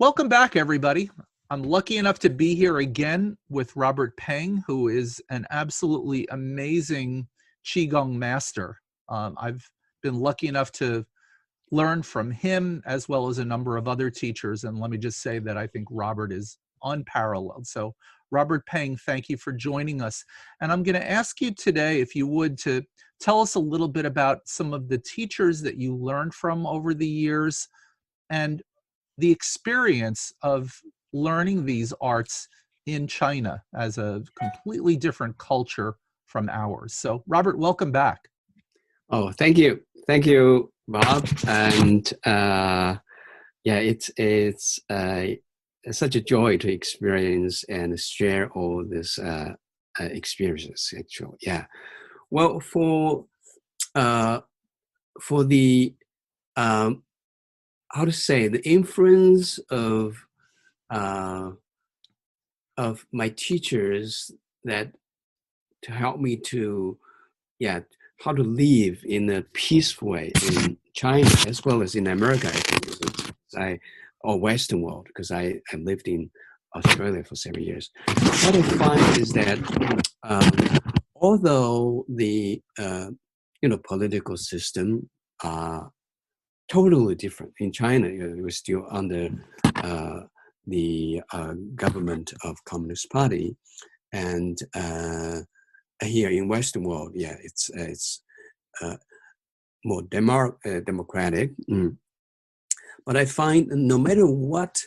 Welcome back, everybody. I'm lucky enough to be here again with Robert Phang, who is an absolutely amazing Qigong master. I've been lucky enough to learn from him as well as a number of other teachers. And let me just say that I think Robert is unparalleled. So, Robert Phang, thank you for joining us. And I'm going to ask you today, if you would, to tell us a little bit about some of the teachers that you learned from over the years and the experience of learning these arts in China as a completely different culture from ours. So, Robert, welcome back. Oh, thank you. Thank you, Bob. And yeah, it's such a joy to experience and share all these experiences, actually. Yeah. Well, for the how to say, the influence of my teachers that to help me to, yeah, how to live in a peaceful way in China as well as in America, or Western world, because I lived in Australia for 7 years. What I find is that although the political system are totally different in China, it was still under the government of Communist Party, and here in Western world, yeah, it's more democratic. But I find no matter what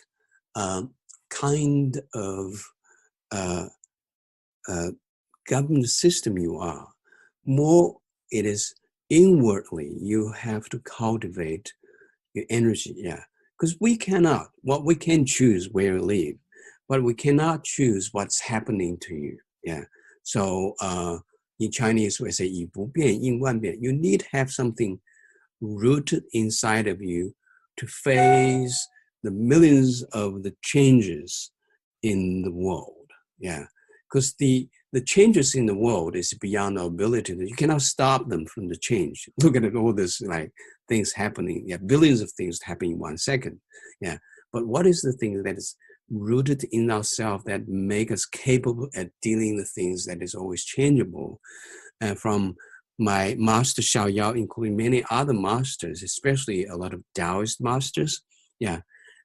kind of government system you are, more it is inwardly you have to cultivate your energy. Yeah, because we can choose where you live, but we cannot choose what's happening to you. Yeah. So in Chinese, we say 以不变应万变. You need to have something rooted inside of you to face the millions of the changes in the world. Yeah, because the changes in the world is beyond our ability. You cannot stop them from the change. Look at all this like things happening. Yeah, billions of things happen in 1 second. Yeah, but what is the thing that is rooted in ourselves that make us capable at dealing with things that is always changeable? And from my master Xiao Yao, including many other masters, especially a lot of Taoist masters, yeah,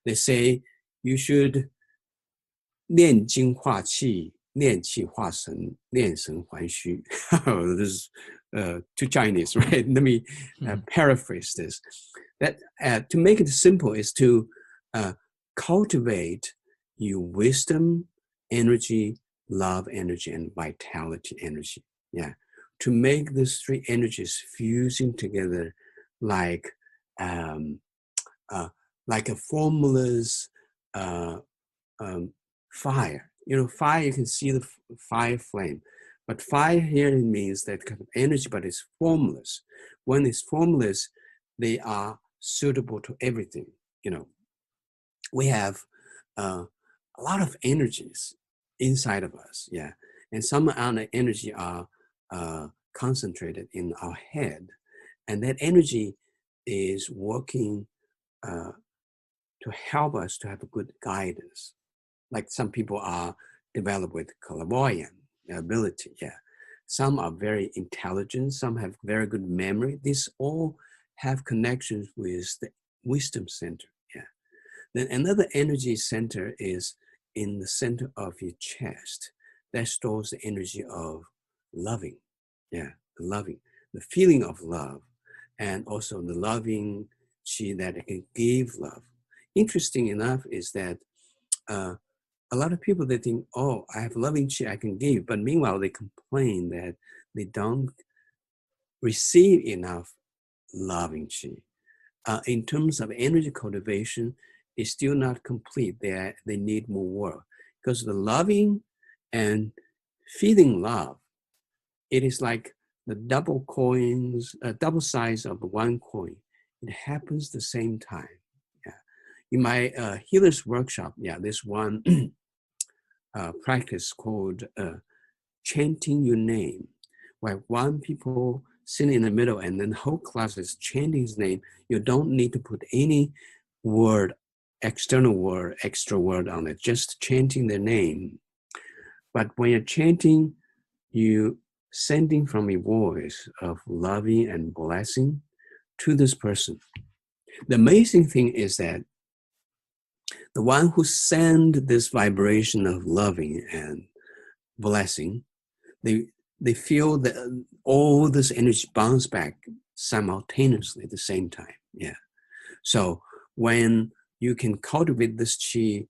they say you should 炼精化气, 炼气化神, 炼神还虚. This is too Chinese, right? Let me paraphrase this. That to make it simple is to cultivate your wisdom, energy, love energy, and vitality energy. Yeah, to make these three energies fusing together like a formula's fire. Fire, you can see the fire flame, but fire here means that kind of energy, but it's formless. When it's formless, they are suitable to everything. We have a lot of energies inside of us, yeah, and some of the energy are concentrated in our head, and that energy is working to help us to have a good guidance. Like some people are developed with clairvoyant ability, yeah. Some are very intelligent, some have very good memory. These all have connections with the wisdom center, yeah. Then another energy center is in the center of your chest. That stores the energy of loving, yeah, loving, the feeling of love, and also the loving chi that can give love. Interesting enough is that a lot of people, they think, oh, I have loving chi I can give, but meanwhile they complain that they don't receive enough loving chi. In terms of energy cultivation, it's still not complete. They need more work, because the loving and feeling love, it is like the double size of one coin. It happens the same time. Yeah. In my healers workshop, yeah, this one practice called chanting your name, where one people sitting in the middle and then the whole class is chanting his name. You don't need to put any word external word, extra word on it, just chanting their name. But when you're chanting, you sending from a voice of loving and blessing to this person. The amazing thing is that the one who send this vibration of loving and blessing, they feel that all this energy bounce back simultaneously at the same time. Yeah. So when you can cultivate this chi,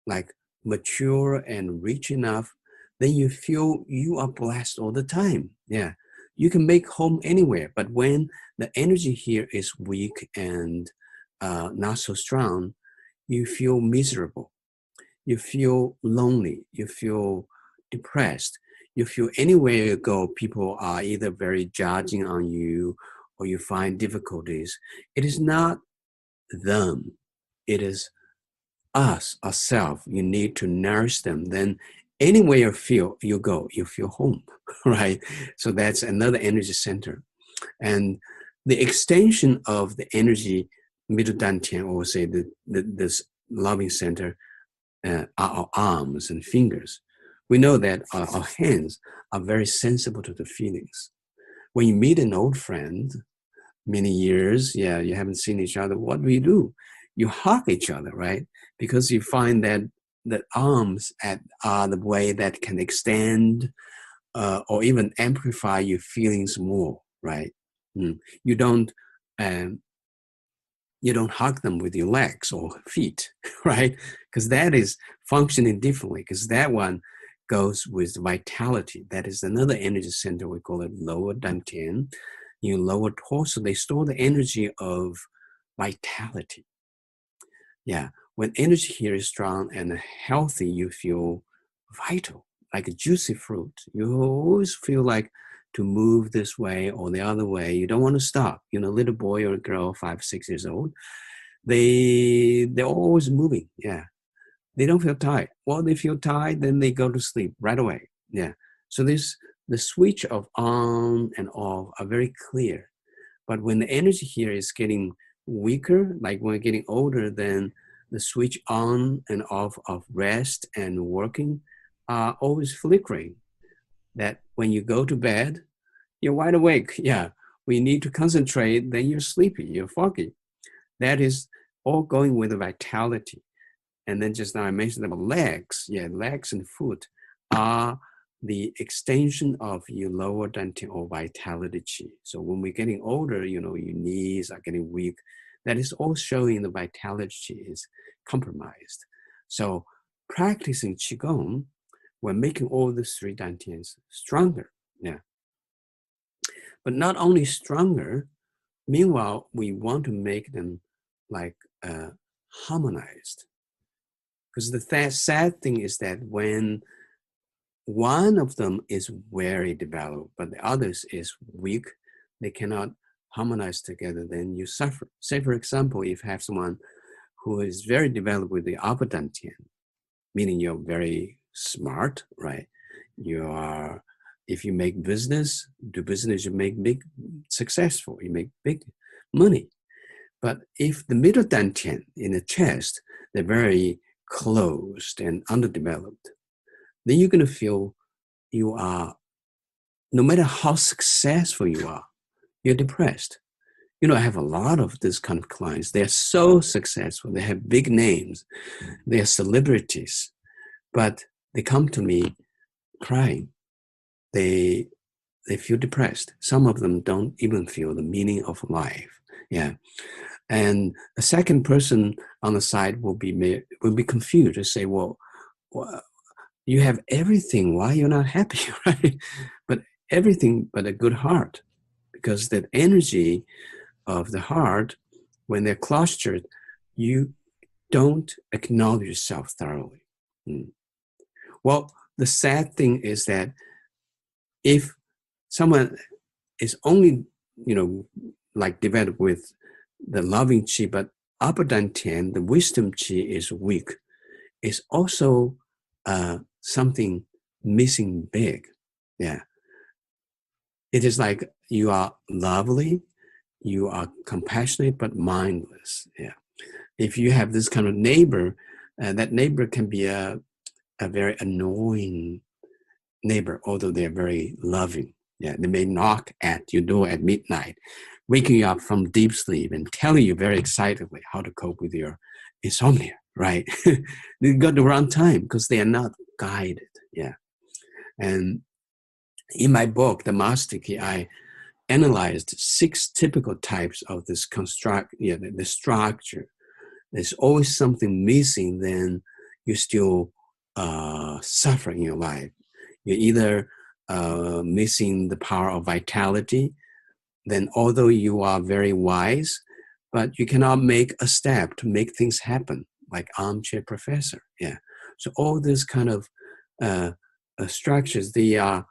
like mature and rich enough, then you feel you are blessed all the time. Yeah. You can make home anywhere, but when the energy here is weak and not so strong, you feel miserable. You feel lonely. You feel depressed. You feel anywhere you go, people are either very judging on you or you find difficulties. It is not them. It is us, ourselves. You need to nourish them. Then anywhere you go, you feel home, right? So that's another energy center. And the extension of the energy middle dantian, or say this loving center, are our arms and fingers. We know that our hands are very sensible to the feelings. When you meet an old friend, many years, yeah, you haven't seen each other, what do? You hug each other, right? Because you find that the arms are the way that can extend or even amplify your feelings more, right? You don't um, you don't hug them with your legs or feet, right? Because that is functioning differently, because that one goes with vitality. That is another energy center. We call it lower dantian. Your lower torso, they store the energy of vitality. Yeah, when energy here is strong and healthy, you feel vital, like a juicy fruit. You always feel like to move this way or the other way. You don't want to stop. You know, little boy or girl, 5, 6 years old, they're always moving. Yeah, they don't feel tired. Well, they feel tired, then they go to sleep right away. Yeah, so the switch of on and off are very clear. But when the energy here is getting weaker, like when we're getting older, then the switch on and off of rest and working are always flickering. That when you go to bed, you're wide awake. Yeah, we need to concentrate, then you're sleepy, you're foggy. That is all going with the vitality. And then just now I mentioned about legs. Yeah, legs and foot are the extension of your lower dantian or vitality chi. So when we're getting older, you know, your knees are getting weak. That is all showing the vitality chi is compromised. So practicing qigong, we're making all these 3 dantians stronger. Yeah, but not only stronger. Meanwhile, we want to make them like harmonized. Because the sad thing is that when one of them is very developed, but the others is weak, they cannot harmonize together, then you suffer. Say, for example, if you have someone who is very developed with the upper dantian, meaning you're very smart, right? You are, if you make business, do business, you make big successful, you make big money. But if the middle dantian in the chest, they're very closed and underdeveloped, then you're going to feel you are, no matter how successful you are, you're depressed. You know, I have a lot of this kind of clients. They're so successful. They have big names. They're celebrities, but they come to me crying. They feel depressed. Some of them don't even feel the meaning of life. Yeah. And a second person on the side will be confused to say, well, you have everything. Why you're not happy, right? But everything but a good heart, because that energy of the heart, when they're clustered, you don't acknowledge yourself thoroughly. Well, the sad thing is that if someone is only, you know, like developed with the loving chi, but upper dantian, the wisdom chi is weak, it's also something missing big. Yeah. It is like you are lovely, you are compassionate, but mindless. Yeah. If you have this kind of neighbor, that neighbor can be a very annoying neighbor, although they're very loving. Yeah, they may knock at your door at midnight, waking you up from deep sleep and telling you very excitedly how to cope with your insomnia, right? They got the wrong time because they are not guided. Yeah. And in my book, The Master Key, I analyzed 6 typical types of this construct, the structure. There's always something missing, then you still suffer in your life. You're either missing the power of vitality, then although you are very wise, but you cannot make a step to make things happen, like armchair professor. Yeah. So all these kind of structures, they are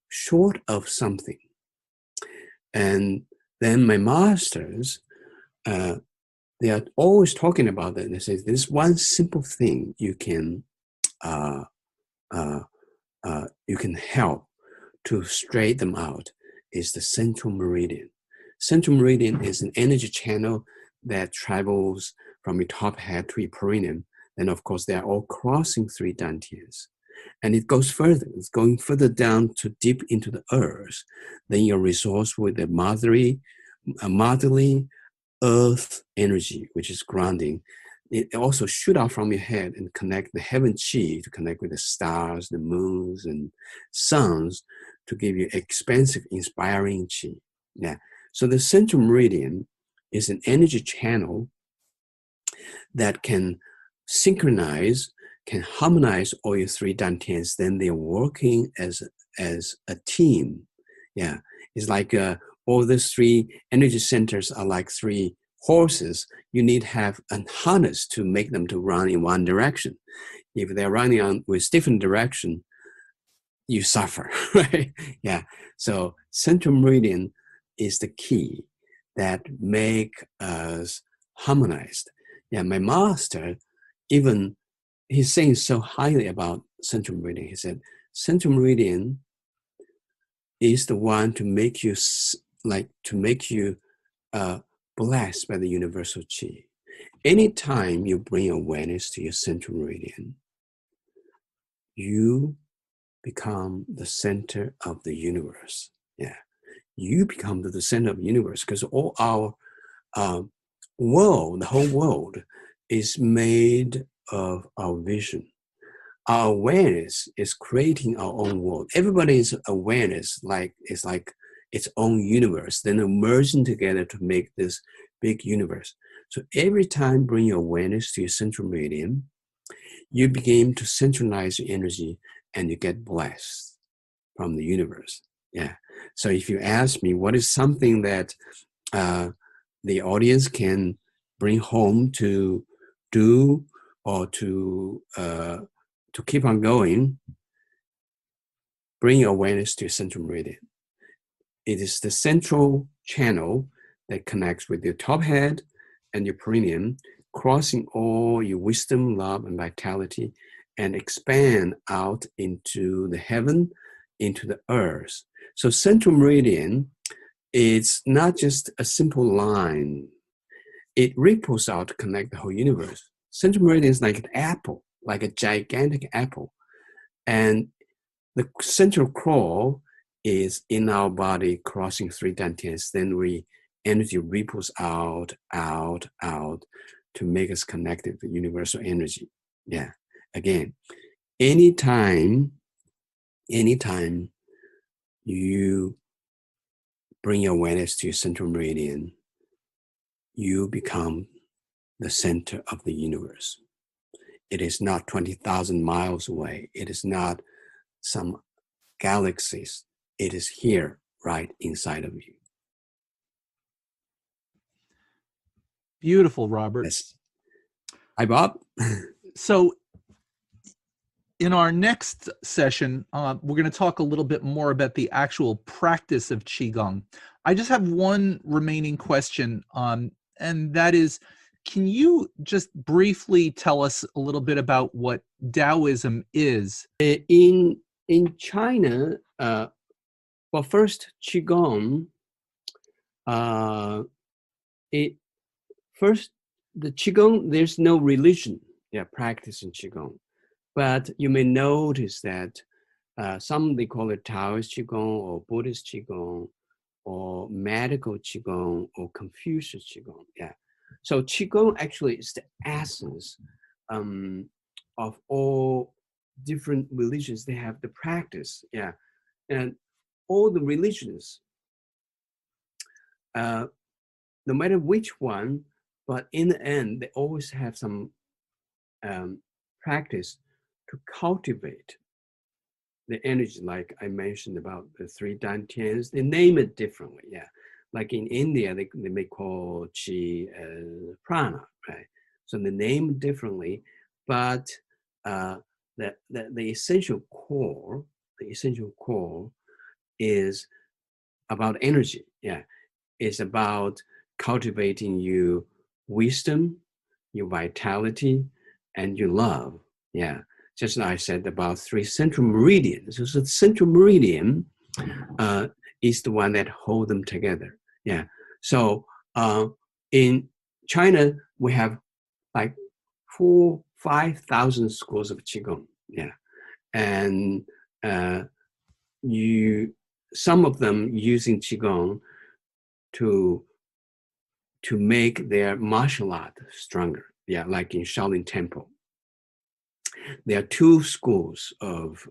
short of something. And then my masters, they are always talking about that. They say there's one simple thing you can help to straighten them out is the central meridian. Central meridian is an energy channel that travels from your top head to your perineum. And of course, they are all crossing 3 dantians. And it goes further. It's going further down to deep into the earth. Then you're resourced with the motherly earth energy, which is grounding. It also shoot out from your head and connect the heaven chi to connect with the stars, the moons, and suns to give you expansive, inspiring chi. Yeah. So the central meridian is an energy channel that can synchronize, can harmonize all your 3 dantians. Then they're working as a team. Yeah. It's like all these 3 energy centers are like 3 horses. You need to have a harness to make them to run in one direction. If they're running on with different direction, you suffer, right? Yeah. So central meridian is the key that make us harmonized. Yeah. My master, even he's saying so highly about central meridian. He said, central meridian is the one to make you blessed by the universal chi. Anytime you bring awareness to your central meridian, you become the center of the universe. Yeah, you become the center of the universe because all our world, the whole world, is made of our vision. Our awareness is creating our own world. Everybody's awareness is like its own universe, then merging together to make this big universe. So every time bring your awareness to your central meridian, you begin to centralize your energy and you get blessed from the universe. Yeah. So if you ask me what is something that the audience can bring home to do or to keep on going, bring awareness to your central meridian. It is the central channel that connects with your top head and your perineum, crossing all your wisdom, love, and vitality, and expand out into the heaven, into the earth. So central meridian, it's not just a simple line. It ripples out to connect the whole universe. Central meridian is like an apple, like a gigantic apple. And the central core is in our body crossing 3 dantians. Then energy ripples out to make us connected with universal energy. Yeah. Again, anytime you bring your awareness to your central meridian, you become the center of the universe. It is not 20,000 miles away. It is not some galaxies. It is here, right inside of you. Beautiful, Robert. Yes. Hi, Bob. So in our next session, we're going to talk a little bit more about the actual practice of Qigong. I just have one remaining question, and that is, can you just briefly tell us a little bit about what Taoism is? In China, well, first Qigong, it first the Qigong, there's no religion, practice in Qigong. But you may notice that some they call it Taoist Qigong or Buddhist Qigong or medical Qigong or Confucius Qigong. Yeah. So Qigong actually is the essence of all different religions. They have the practice. Yeah. And all the religions, no matter which one, but in the end, they always have some practice to cultivate the energy, like I mentioned about the three dantians. They name it differently, yeah. Like in India, they may call chi prana, right? So they name it differently, but the essential core is about energy, yeah. It's about cultivating your wisdom, your vitality, and your love, yeah. Just like I said about three central meridians. So the central meridian is the one that hold them together. Yeah. So in China, we have like 5,000 schools of Qigong. Yeah. And some of them using Qigong to make their martial art stronger. Yeah, like in Shaolin Temple. There are two schools of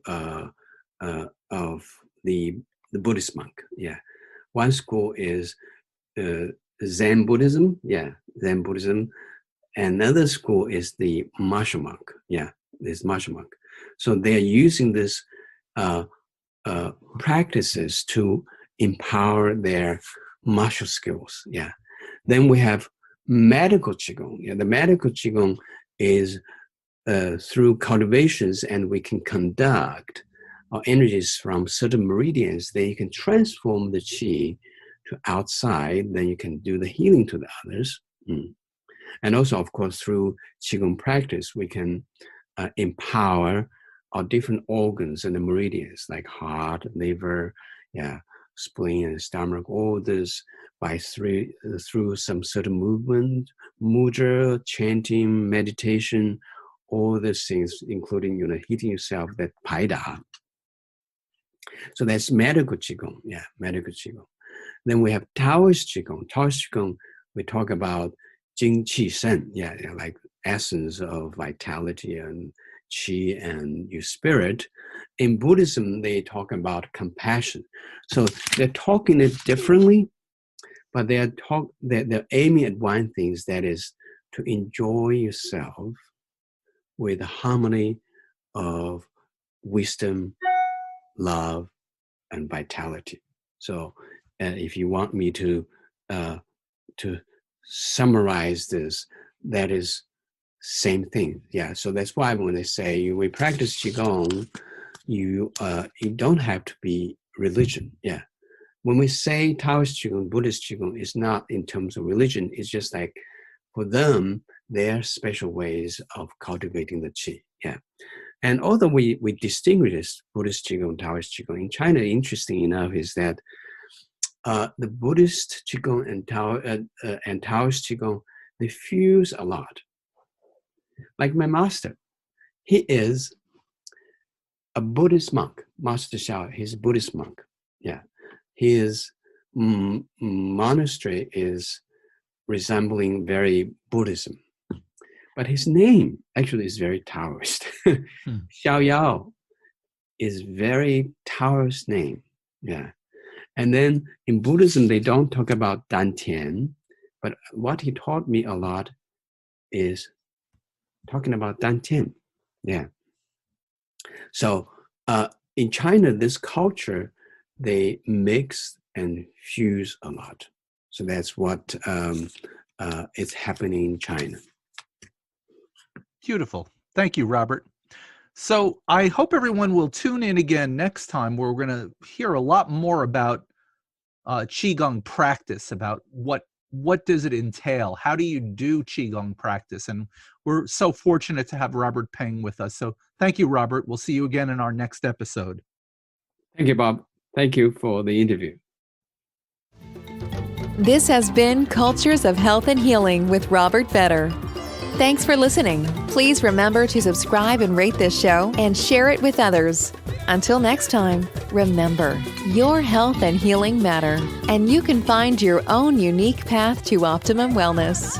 the Buddhist monk. Yeah, one school is Zen Buddhism. Yeah, Zen Buddhism. Another school is the martial monk. Yeah, this martial monk. So they are using this practices to empower their martial skills. Yeah. Then we have medical qigong. Yeah, the medical qigong is through cultivations, and we can conduct our energies from certain meridians. Then you can transform the qi to outside. Then you can do the healing to the others. And also, of course, through qigong practice, we can empower our different organs and the meridians, like heart, liver, yeah, spleen, and stomach. All this through some certain movement, mudra, chanting, meditation, all these things, including heating yourself, that paida. So that's medical qigong. Yeah, medical qigong. Then we have Taoist qigong. Taoist qigong, we talk about jing qi shen. Yeah, like essence of vitality and qi and your spirit. In Buddhism, they talk about compassion. So they're talking it differently, but they're aiming at one thing, that is to enjoy yourself with the harmony of wisdom, love, and vitality. So if you want me to summarize this, that is same thing. Yeah. So that's why when they say we practice qigong, you don't have to be religion. Yeah. When we say Taoist qigong, Buddhist qigong, it's not in terms of religion. It's just like for them, their special ways of cultivating the qi. Yeah. And although we distinguish Buddhist qigong, Taoist qigong, in China, interesting enough is that the Buddhist qigong and Taoist qigong, they fuse a lot. Like my master, he is a Buddhist monk. Master Xiao, he's a Buddhist monk. Yeah, his monastery is resembling very Buddhism, but his name actually is very Taoist. Xiao Yao is very Taoist name. Yeah. And then in Buddhism, they don't talk about Dantian, but what he taught me a lot is talking about Dantian. Yeah. So in China, this culture, they mix and fuse a lot. So that's what is happening in China. Beautiful. Thank you, Robert. So I hope everyone will tune in again next time, where we're going to hear a lot more about Qigong practice, about what does it entail? How do you do Qigong practice? And we're so fortunate to have Robert Phang with us. So thank you, Robert. We'll see you again in our next episode. Thank you, Bob. Thank you for the interview. This has been Cultures of Health and Healing with Robert Vetter. Thanks for listening. Please remember to subscribe and rate this show and share it with others. Until next time, remember, your health and healing matter, and you can find your own unique path to optimum wellness.